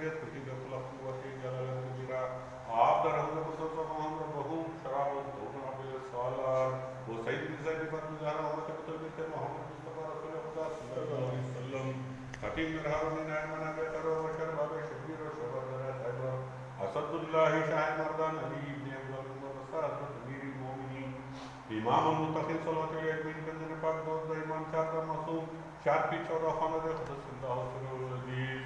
शरीयत की दखलत कुव्वत जलाल कबीरा आप दरहम बसत हम रबहू शराब दोना बिल सालार वो सईद निसा की फरमान जाना और तबतल बिन मोहम्मद मुस्तफा रसूल खुदा सल्लल्लाहु अलैहि वसल्लम खतीम नरहारुनी नायमना बेतरो बशर बाबे शबीर और शबर दरा खैबर असदुल्लाह शाह मर्दान अली इब्न अब्दुल मुबस्सर अमीर मोमिनीन इमाम मुत्तकिन सल्लल्लाहु अलैहि वसल्लम कंजन पाक दो इमाम चार मासूम चार पी 14 खाना दे खुद सिंदा हुसैन अजीज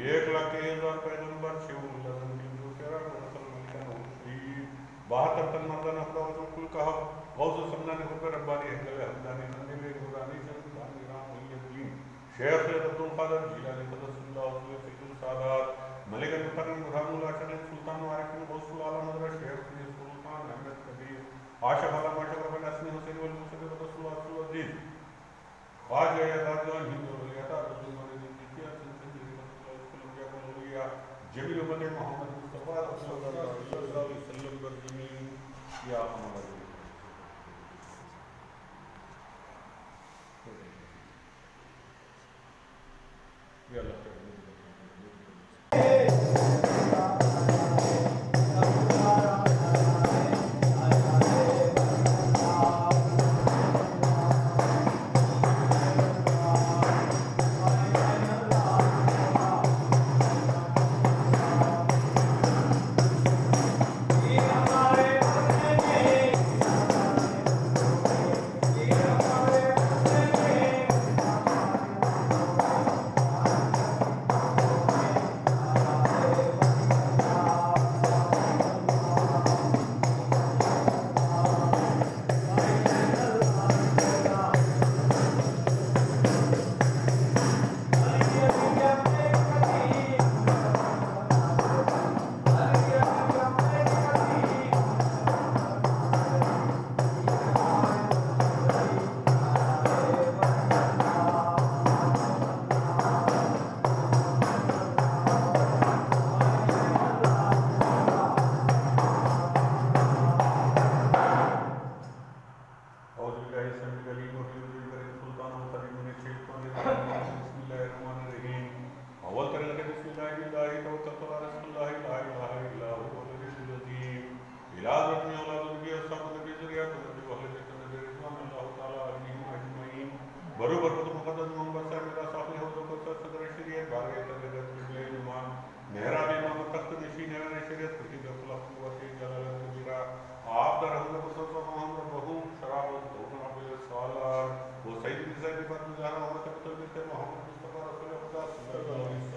1,01,000 पैगंबर शिव लजन बिंदु तेरा मुसलमान शरीफ 72 तन मर्दान अपना वजन कुल कहा गौस समदानी हुक्म रब्बानी हकल हमदानी नंदे नूरानी शरीफ राम मुहिद्दीन शेख अब्दुल कादिर जिलानी क़द्दसल्लाहु सिर्रुल सादात मलिक मुकर्रम मुहम्मद अशरफ सुल्तान वारिस गौसुल आलम हज़रत शेख सुल्तान अहमद कबीर आशिक आलम आशिक रब्बल असमी हुसैन वल मुसद्दिक क़द्दसल्लाहु अजीज ख्वाजा यादान हिंद वलियता रसूल मरीदिया सिलसिला जमील उम्मत मोहम्मद मुस्तफा सल्लल्लाहु अलैहि वसल्लम पर जमीन या हमारा या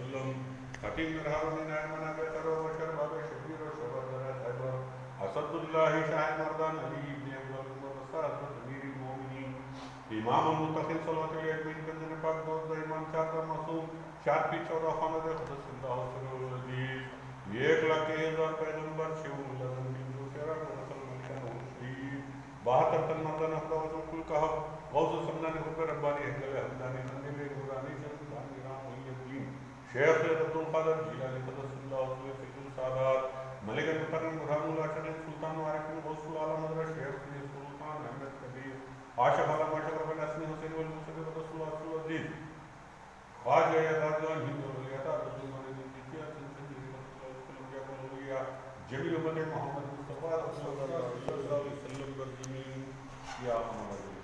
अल्लाह खतीम नरहारुनी नायमना बेतरो बशर बाबे शबीर और शबर दरा खैबर असदुल्लाह शाह मर्दान अली इब्न अब्दुल मुबस्सर अमीर मोमिनीन इमाम मुत्तकिन सल्लल्लाहु अलैहि वसल्लम कंजन पाक दो इमाम चार मासूम चार पी 14 खाना दे खुद सिंदा हुसैन अजीज 1,01,000 पैगंबर शिव लजन बिंदु तेरा मुसलमान शरीफ 72 तन मर्दान अपना वजन कुल कहा गौस समदानी हुक्म रब्बानी हकल हमदानी नंदे नूरानी शरीफ राम मुहिद्दीन शेख अब्दुल कादिर जिलानी क़द्दसल्लाहु सिर्रुल सादात मलिक मुकर्रम मुहम्मद अशरफ सुल्तान वारिस गौसुल आलम हज़रत शेख सुल्तान अहमद कबीर आशिक आलम आशिक रब्बल असमी हुसैन वल मुसद्दिक क़द्दसल्लाहु अजीज ख्वाजा यादान हिंद वलियता रसूल मरीदिया सिलसिला जमील उम्मत मोहम्मद मुस्तफा सल्लल्लाहु अलैहि वसल्लम पर जमीन या हमारा